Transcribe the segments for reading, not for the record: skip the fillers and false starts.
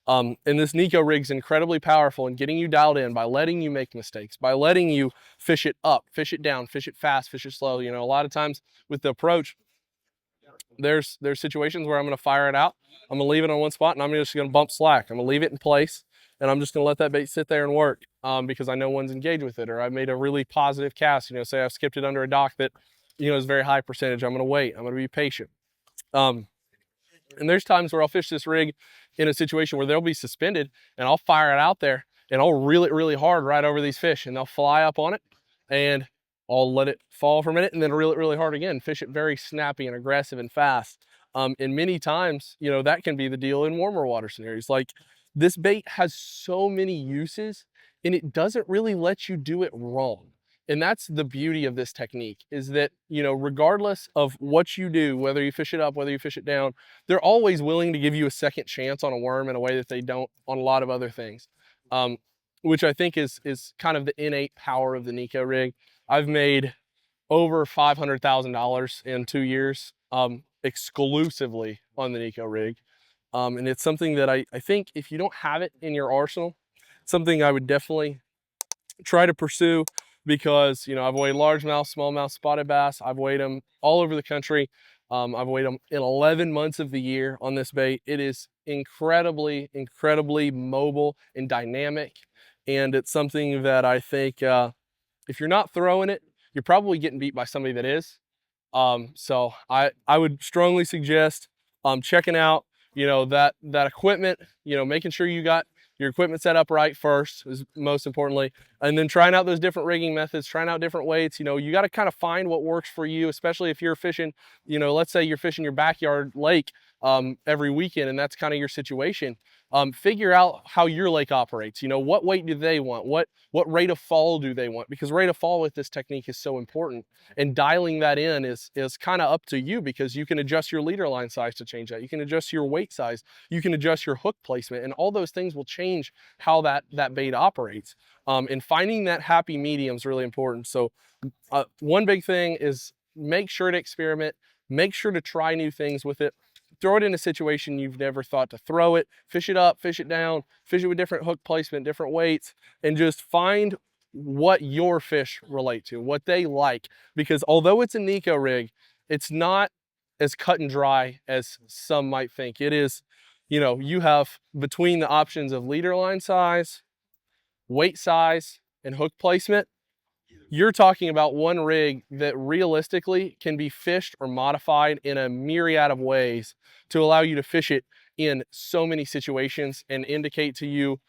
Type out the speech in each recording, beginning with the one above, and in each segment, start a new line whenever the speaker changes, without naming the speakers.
And this Neko rig's incredibly powerful in getting you dialed in by letting you make mistakes, by letting you fish it up, fish it down, fish it fast, fish it slow. You know, a lot of times with the approach, there's situations where I'm going to fire it out. I'm going to leave it on one spot and I'm just going to bump slack. I'm going to leave it in place and I'm just going to let that bait sit there and work because I know one's engaged with it, or I made a really positive cast. You know, say I've skipped it under a dock that, you know, is very high percentage. I'm going to wait. I'm going to be patient. And there's times where I'll fish this rig in a situation where they'll be suspended and I'll fire it out there and I'll reel it really hard right over these fish and they'll fly up on it and I'll let it fall for a minute and then reel it really hard again, fish it very snappy and aggressive and fast. And many times, you know, that can be the deal in warmer water scenarios. Like, this bait has so many uses and it doesn't really let you do it wrong. And that's the beauty of this technique, is that, you know, regardless of what you do, whether you fish it up, whether you fish it down, they're always willing to give you a second chance on a worm in a way that they don't on a lot of other things. Which I think is kind of the innate power of the Neko rig. I've made over $500,000 in 2 years exclusively on the Neko rig. And it's something that I think if you don't have it in your arsenal, something I would definitely try to pursue, because, you know, I've weighed largemouth, smallmouth, spotted bass. I've weighed them all over the country. I've weighed them in 11 months of the year on this bait. It is incredibly, incredibly mobile and dynamic. And it's something that I think if you're not throwing it, you're probably getting beat by somebody that is. So I would strongly suggest checking out, you know, that equipment, you know, making sure you got your equipment set up right first is most importantly, and then trying out those different rigging methods, trying out different weights. You know, you got to kind of find what works for you, especially if you're fishing, you know, let's say you're fishing your backyard lake every weekend and that's kind of your situation. Figure out how your lake operates. You know, what weight do they want? What rate of fall do they want? Because rate of fall with this technique is so important, and dialing that in is kind of up to you, because you can adjust your leader line size to change that. You can adjust your weight size. You can adjust your hook placement, and all those things will change how that bait operates. And finding that happy medium is really important. So one big thing is make sure to experiment, make sure to try new things with it. Throw it in a situation you've never thought to throw it, fish it up, fish it down, fish it with different hook placement, different weights, and just find what your fish relate to, what they like. Because although it's a Neko rig, it's not as cut and dry as some might think. It is, you know, you have between the options of leader line size, weight size, and hook placement, you're talking about one rig that realistically can be fished or modified in a myriad of ways to allow you to fish it in so many situations and indicate to you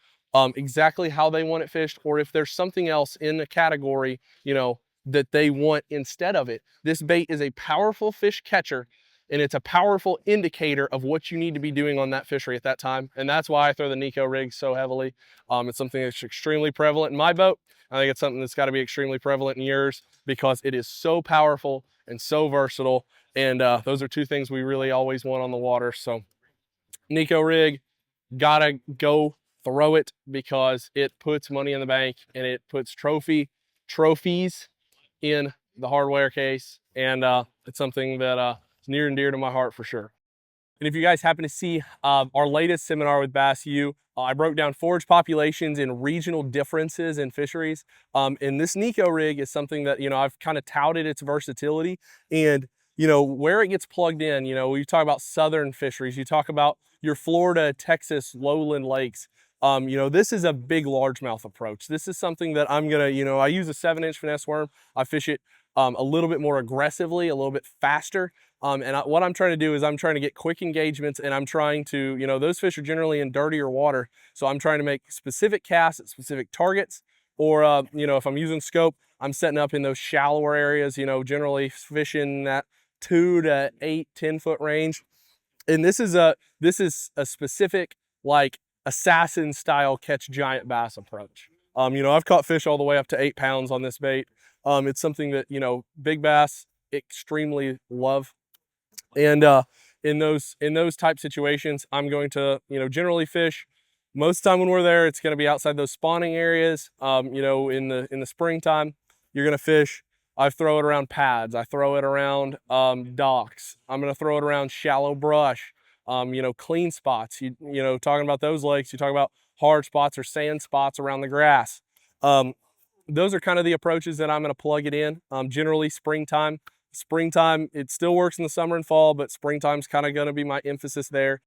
exactly how they want it fished, or if there's something else in the category, you know, that they want instead of it. This bait is a powerful fish catcher, and it's a powerful indicator of what you need to be doing on that fishery at that time. And that's why I throw the Neko rig so heavily. It's something that's extremely prevalent in my boat. I think it's something that's got to be extremely prevalent in yours, because it is so powerful and so versatile. And those are two things we really always want on the water. So Neko rig, gotta go throw it, because it puts money in the bank and it puts trophies in the hardware case. And it's something that is near and dear to my heart for sure. And if you guys happen to see our latest seminar with Bass U, I broke down forage populations and regional differences in fisheries. And this Neko rig is something that, you know, I've kind of touted its versatility, and, you know, where it gets plugged in. You know, you talk about southern fisheries, you talk about your Florida, Texas, lowland lakes. You know, this is a big largemouth approach. This is something that I'm gonna, you know, I use a 7-inch finesse worm. I fish it a little bit more aggressively, a little bit faster. What I'm trying to do is I'm trying to get quick engagements, and I'm trying to, you know, those fish are generally in dirtier water. So I'm trying to make specific casts at specific targets, or, you know, if I'm using scope, I'm setting up in those shallower areas, you know, generally fishing that 2 to 8, 10-foot range. And this is a specific, like, assassin style catch giant bass approach. You know, I've caught fish all the way up to 8 pounds on this bait. It's something that, you know, big bass extremely love. And in those type situations, I'm going to, you know, generally fish. Most of the time when we're there, it's going to be outside those spawning areas. You know, in the springtime, you're going to fish. I throw it around pads. I throw it around docks. I'm going to throw it around shallow brush. You know, clean spots. You know, talking about those lakes, you talk about hard spots or sand spots around the grass. Those are kind of the approaches that I'm going to plug it in. Generally springtime, it still works in the summer and fall, but springtime's kind of going to be my emphasis there.